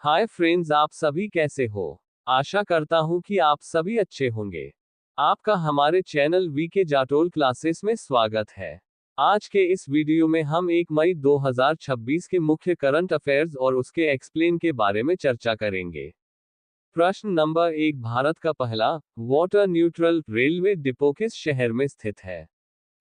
Hi friends, आप सभी कैसे हो। आशा करता हूं कि आप सभी अच्छे होंगे। आपका हमारे चैनल वीके जाटोल क्लासेस में स्वागत है। आज के इस वीडियो में हम 1 मई 2026 के मुख्य करंट अफेयर्स और उसके एक्सप्लेन के बारे में चर्चा करेंगे। प्रश्न नंबर 1, भारत का पहला वाटर न्यूट्रल रेलवे डिपो किस शहर में स्थित है?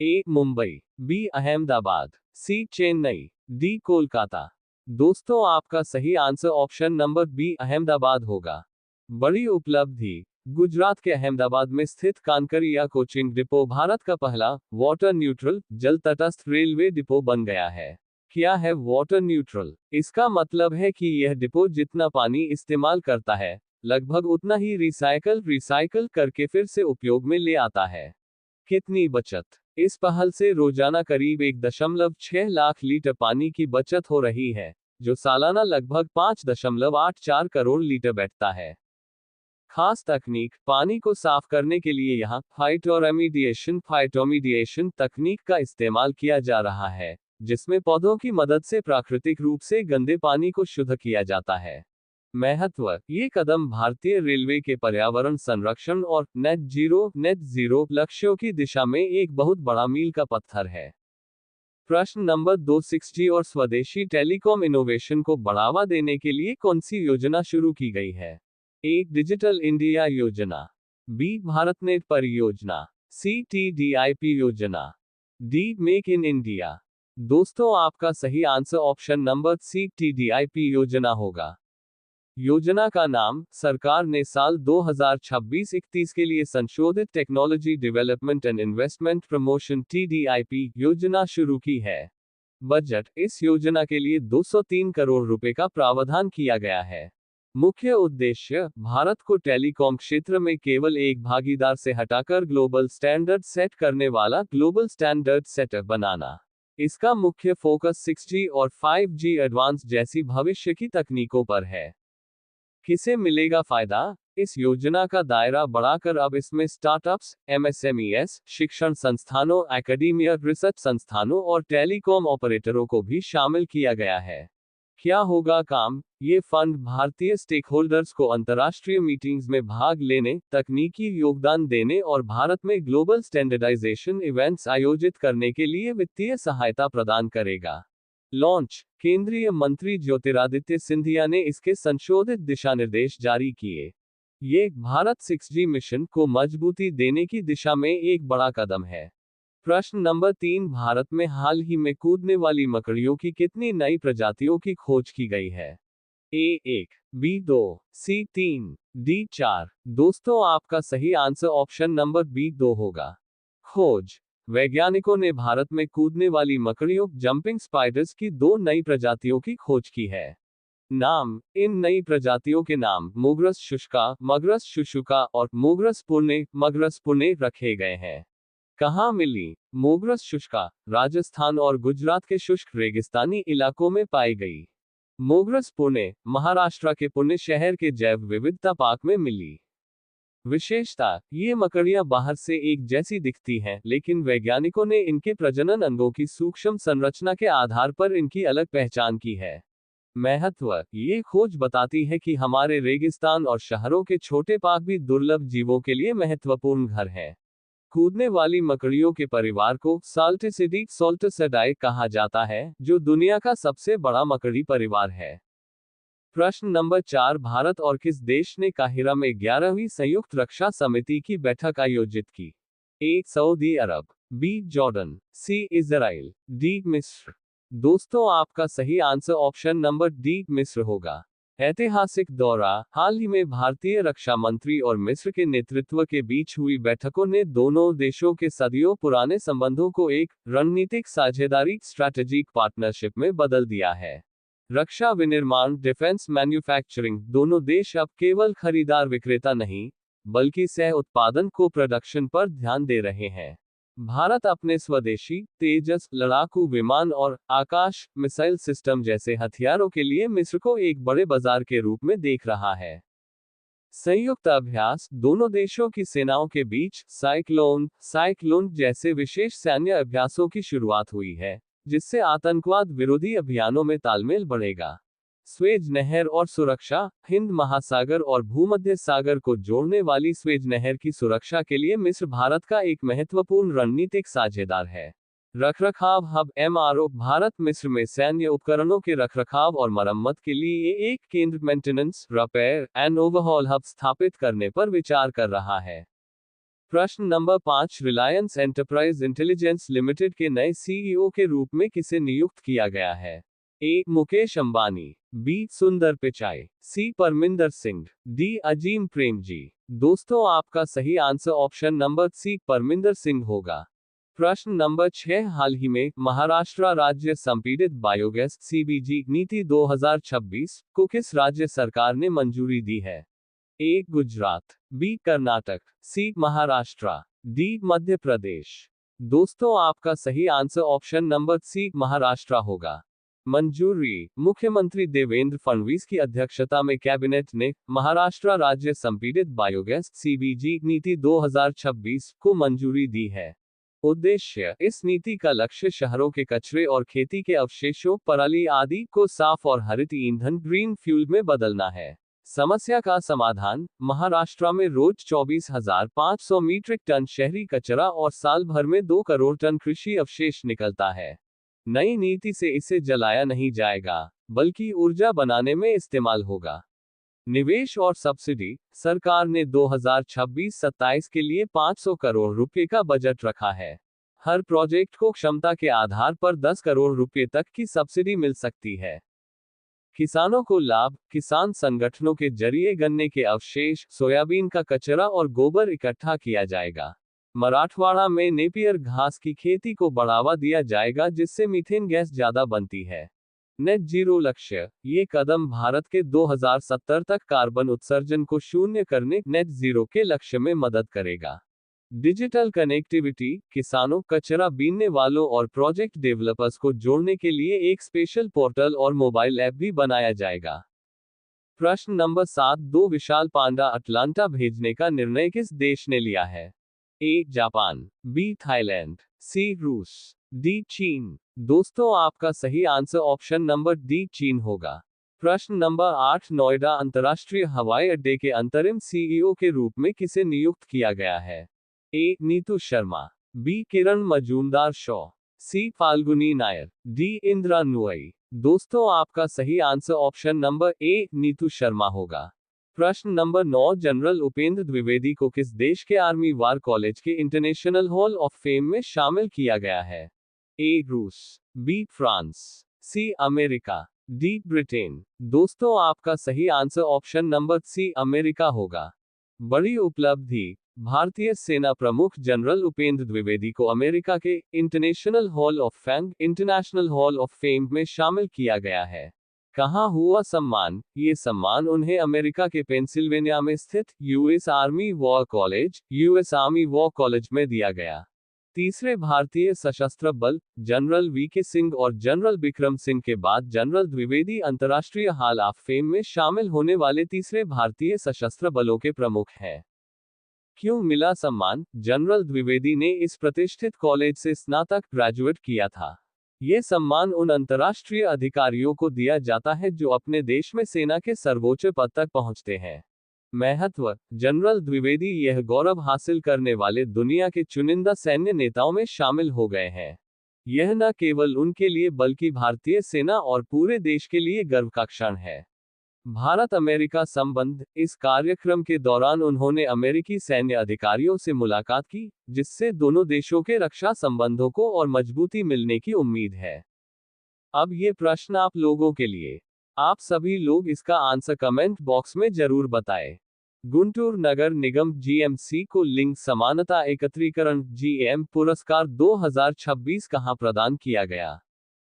A Mumbai, B Ahmedabad, C Chennai, D Kolkata. दोस्तों, आपका सही answer option number B Ahmedabad होगा। बड़ी उपलब्धि। गुजरात के अहमदाबाद में स्थित कानकरिया कोचिंग डिपो भारत का पहला वाटर न्यूट्रल जल तटस्थ रेलवे डिपो बन गया है। क्या है वाटर न्यूट्रल? इसका मतलब है कि यह डिपो जितना पानी इस्तेमाल करता है, लगभग उतना ही रिसाइकल करके फिर से उपयोग में ले आता है। कितनी बचत? इस पहल से रोजाना करीब 1.6 लाख लीटर पानी की बचत हो रही है, जो सालाना लगभग 5.84 करोड़ लीटर बैठता है। खास तकनीक। पानी को साफ करने के लिए यहाँ फाइटोमीडिएशन तकनीक का इस्तेमाल किया जा रहा है, जिसमें पौधों की मदद से प्राकृतिक रूप से गंदे पानी को शुद्ध किया जाता है। महत्व। ये कदम भारतीय रेलवे के पर्यावरण संरक्षण और नेट जीरो लक्ष्यों की दिशा में एक बहुत बड़ा मील का पत्थर है। प्रश्न नंबर 2, 6G और स्वदेशी टेलीकॉम इनोवेशन को बढ़ावा देने के लिए कौन सी योजना शुरू की गई है? ए डिजिटल इंडिया योजना, बी भारतनेट परियोजना, सी TDIP योजना, डी मेक इन इंडिया। दोस्तों, आपका सही answer option number C TDIP योजना होगा। योजना का नाम सरकार ने साल 2026-31 के लिए संशोधित technology development and investment promotion TDIP योजना शुरू की है। बजट। इस योजना के लिए 203 करोड़ रुपए का प्रावधान किया गया है। मुख्य उद्देश्य, भारत को टेलीकॉम क्षेत्र में केवल एक भागीदार से हटाकर ग्लोबल स्टैंडर्ड सेट करने वाला ग्लोबल स्टैंडर्ड सेटर बनाना। इसका मुख्य फोकस 6G और 5G एडवांस जैसी भविष्य की तकनीकों पर है। किसे मिलेगा फायदा? इस योजना का दायरा बढ़ाकर अब इसमें स्टार्टअप्स, MSMEs, शिक्षण संस्थानों, एकेडमिया, रिसर्च संस्थानों और टेलीकॉम ऑपरेटरों को भी शामिल किया गया है। क्या होगा काम? ये फंड भारतीय स्टेकहोल्डर्स को अंतर्राष्ट्रीय मीटिंग्स में भाग लेने, तकनीकी योगदान देने और भारत में ग्लोबल स्टैंडर्डाइजेशन इवेंट्स आयोजित करने के लिए वित्तीय सहायता प्रदान करेगा। लॉन्च। केंद्रीय मंत्री ज्योतिरादित्य सिंधिया ने इसके संशोधित दिशा निर्देश जारी किए। ये भारत 6G मिशन को मजबूती देने की दिशा में एक बड़ा कदम है। प्रश्न नंबर 3, भारत में हाल ही में कूदने वाली मकड़ियों की कितनी नई प्रजातियों की खोज की गई है? ए 1, बी 2, सी 3, डी 4। दोस्तों, आपका सही आंसर ऑप्शन नंबर बी 2 होगा। खोज। वैज्ञानिकों ने भारत में कूदने वाली मकड़ियों जंपिंग स्पाइडर्स की 2 नई प्रजातियों की खोज की है। नाम। इन नई प्रजातियों के नाम मोगरस शुष्का, मगरस शुशुका और मोगरस पुर्णे रखे गए हैं। कहाँ मिली? मोगरस शुष्का राजस्थान और गुजरात के शुष्क रेगिस्तानी इलाकों में पाई गई। मोगरस पुर्णे महाराष्ट्र के पुणे शहर के जैव विविधता पार्क में मिली। विशेषता। ये मकड़ियां बाहर से एक जैसी दिखती हैं, लेकिन वैज्ञानिकों ने इनके प्रजनन अंगों की सूक्ष्म संरचना के आधार पर इनकी अलग पहचान की है। महत्व। ये खोज बताती है कि हमारे रेगिस्तान और शहरों के छोटे पार्क भी दुर्लभ जीवों के लिए महत्वपूर्ण घर हैं। कूदने वाली मकड़ियों के परिवार को सोल्टिसिडाई कहा जाता है, जो दुनिया का सबसे बड़ा मकड़ी परिवार है। प्रश्न नंबर 4, भारत और किस देश ने काहिरा में 11वीं संयुक्त रक्षा समिति की बैठक आयोजित की? A Saudi Arab, B Jordan, C Israel, D मिस्र। दोस्तों, आपका सही आंसर ऑप्शन नंबर डी मिस्र होगा। ऐतिहासिक दौरा। हाल ही में भारतीय रक्षा मंत्री और मिस्र के नेतृत्व के बीच हुई बैठकों ने दोनों देशों के सदियों पुराने संबंधों को एक रणनीतिक साझेदारी स्ट्रैटेजिक पार्टनरशिप में बदल दिया है। रक्षा विनिर्माण डिफेंस मैन्युफैक्चरिंग। दोनों देश अब केवल खरीदार विक्रेता नहीं, बल्कि सह उत्पादन को प्रोडक्शन पर ध्यान दे रहे हैं। भारत अपने स्वदेशी तेजस लड़ाकू विमान और आकाश मिसाइल सिस्टम जैसे हथियारों के लिए मिस्र को एक बड़े बाजार के रूप में देख रहा है। संयुक्त अभ्यास। दोनों देशों की सेनाओं के बीच साइक्लोन जैसे विशेष सैन्य अभ्यासों की शुरुआत हुई है, जिससे आतंकवाद विरोधी अभियानों में तालमेल बढ़ेगा। स्वेज नहर और सुरक्षा। हिंद महासागर और भूमध्य सागर को जोड़ने वाली स्वेज नहर की सुरक्षा के लिए मिस्र भारत का एक महत्वपूर्ण रणनीतिक साझेदार है। रखरखाव हब एमआरओ। भारत मिस्र में सैन्य उपकरणों के रखरखाव और मरम्मत के लिए एक केंद्र maintenance, repair and overhaul hub स्थापित करने पर विचार कर रहा है। प्रश्न number 5, Reliance enterprise intelligence limited के नए सीईओ के रूप में किसे नियुक्त किया गया है? A. Mukesh Ambani, B. Sundar Pichai, C. Parminder Singh, D. Azim Premji. दोस्तों आपका सही answer option number C Parminder Singh होगा। प्रश्न नंबर 6, हाल ही में महाराष्ट्र राज्य संपीड़ित बायोगैस सीबीजी नीति 2026 को किस राज्य सरकार ने मंजूरी दी है? A. Gujarat, B. Karnataka, C. Maharashtra, D. Madhya Pradesh. दोस्तों आपका सही answer option number C Maharashtra होगा। मंजूरी। मुख्यमंत्री देवेंद्र फडणवीस की अध्यक्षता में कैबिनेट ने महाराष्ट्र राज्य संपीड़ित बायोगैस सीबीजी नीति 2026 को मंजूरी दी है। उद्देश्य, इस नीति का लक्ष्य शहरों के कचरे और खेती के अवशेषों, पराली आदि को साफ और हरित ईंधन ग्रीन फ्यूल में बदलना है। समस्या का समाधान, महाराष्ट्र में रोज 24,500 मीट्रिक टन शहरी कचरा और साल भर में 2 करोड़ टन कृषि अवशेष निकलता है। नई नीति से इसे जलाया नहीं जाएगा, बल्कि ऊर्जा बनाने में इस्तेमाल होगा। निवेश और सब्सिडी, सरकार ने 2026-27 के लिए 500 करोड़ रुपए का बजट रखा है। हर प्रोजेक्ट को क्षमता के आधार पर 10 करोड़ रुपए तक की सब्सिडी मिल सकती है। किसानों को लाभ, किसान संगठनों के जरिए गन्ने के अवशेष, सोयाबीन का कचरा और गोबर इकट्ठा किया जाएगा। मराठवाड़ा में नेपियर घास की खेती को बढ़ावा दिया जाएगा जिससे मीथेन गैस ज्यादा बनती है। नेट जीरो लक्ष्य, ये कदम भारत के 2070 तक कार्बन उत्सर्जन को शून्य करने नेट जीरो के लक्ष्य में मदद करेगा। डिजिटल कनेक्टिविटी, किसानों, कचरा बीनने वालों और प्रोजेक्ट डेवलपर्स को जोड़ने के लिए एक स्पेशल पोर्टल और मोबाइल ऐप भी बनाया जाएगा। प्रश्न नंबर 7, 2 विशाल पांडा अटलांटा भेजने का निर्णय किस देश ने लिया है? A. Japan, B. Thailand, C. रूस, डी. चीन। दोस्तों आपका सही आंसर ऑप्शन नंबर डी चीन होगा। प्रश्न नंबर 8, नोएडा अंतर्राष्ट्रीय हवाई अड्डे के अंतरिम सीईओ के रूप में किसे नियुक्त किया गया है? ए. नीतू शर्मा, बी. किरण मजूमदार शॉ, सी. फाल्गुनी नायर, डी. इंदिरा नुई। दोस्तों आपका सही answer option number A Neetu Sharma होगा। प्रश्न नंबर 9, जनरल उपेंद्र द्विवेदी को किस देश के आर्मी वार कॉलेज के इंटरनेशनल हॉल ऑफ फेम में शामिल किया गया है? ए. रूस, B. France, C. America, D. Britain. दोस्तों आपका सही answer option number C America होगा। बड़ी उपलब्धि, भारतीय सेना प्रमुख जनरल उपेंद्र द्विवेदी को अमेरिका के इंटरनेशनल हॉल ऑफ फेम में शामिल किया गया है। कहाँ हुआ सम्मान? ये सम्मान उन्हें अमेरिका के पेंसिल्वेनिया में स्थित यूएस आर्मी वॉर कॉलेज में दिया गया। तीसरे भारतीय सशस्त्र बल जनरल वीके सिंह और जनरल बिक्रम सिंह के बाद जनरल द्विवेदी अंतर्राष्ट्रीय हॉल ऑफ फेम में शामिल होने वाले तीसरे भारतीय सशस्त्र बलों के प्रमुख हैं। क्यों मिला सम्मान? जनरल द्विवेदी ने इस प्रतिष्ठित कॉलेज से स्नातक ग्रेजुएट किया था। ये सम्मान उन अंतर्राष्ट्रीय अधिकारियों को दिया जाता है जो अपने देश में सेना के सर्वोच्च पद तक पहुंचते हैं। महत्व, जनरल द्विवेदी यह गौरव हासिल करने वाले दुनिया के चुनिंदा सैन्य नेताओं में शामिल हो गए हैं। यह न केवल उनके लिए बल्कि भारतीय सेना और पूरे देश के लिए गर्व का क्षण है। भारत अमेरिका संबंध, इस कार्यक्रम के दौरान उन्होंने अमेरिकी सैन्य अधिकारियों से मुलाकात की, जिससे दोनों देशों के रक्षा संबंधों को और मजबूती मिलने की उम्मीद है। अब ये प्रश्न आप लोगों के लिए। आप सभी लोग इसका आंसर कमेंट बॉक्स में जरूर बताएं। गुंटूर नगर निगम जीएमसी को लिंग समानता एकत्रीकरण जीएम पुरस्कार 2026 कहां प्रदान किया गया?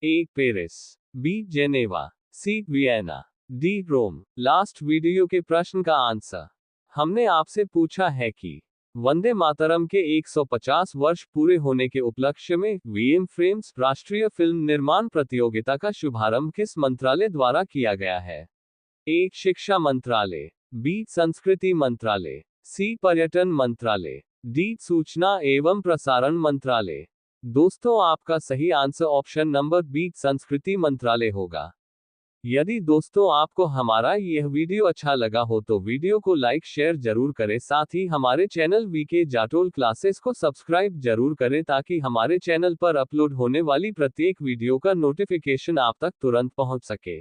A. Paris, B. Geneva, C. Vienna, D. Rome. Last video के प्रश्न का आंसर हमने आपसे पूछा है कि वंदे मातरम के 150 वर्ष पूरे होने के उपलक्ष्य में वीएम फ्रेम्स राष्ट्रीय फिल्म निर्माण प्रतियोगिता का शुभारंभ किस मंत्रालय द्वारा किया गया है? ए. शिक्षा मंत्रालय, बी. संस्कृति मंत्रालय, सी. पर्यटन मंत्रालय, डी. सूचना एवं प्रसारण मंत्रालय। दोस्तों आपका सही आंसर ऑप्शन नंबर बी संस्कृति मंत्रालय होगा। यदि दोस्तों आपको हमारा यह वीडियो अच्छा लगा हो तो वीडियो को लाइक शेयर जरूर करें, साथ ही हमारे चैनल वीके जाटोल क्लासेस को सब्सक्राइब जरूर करें ताकि हमारे चैनल पर अपलोड होने वाली प्रत्येक वीडियो का नोटिफिकेशन आप तक तुरंत पहुंच सके।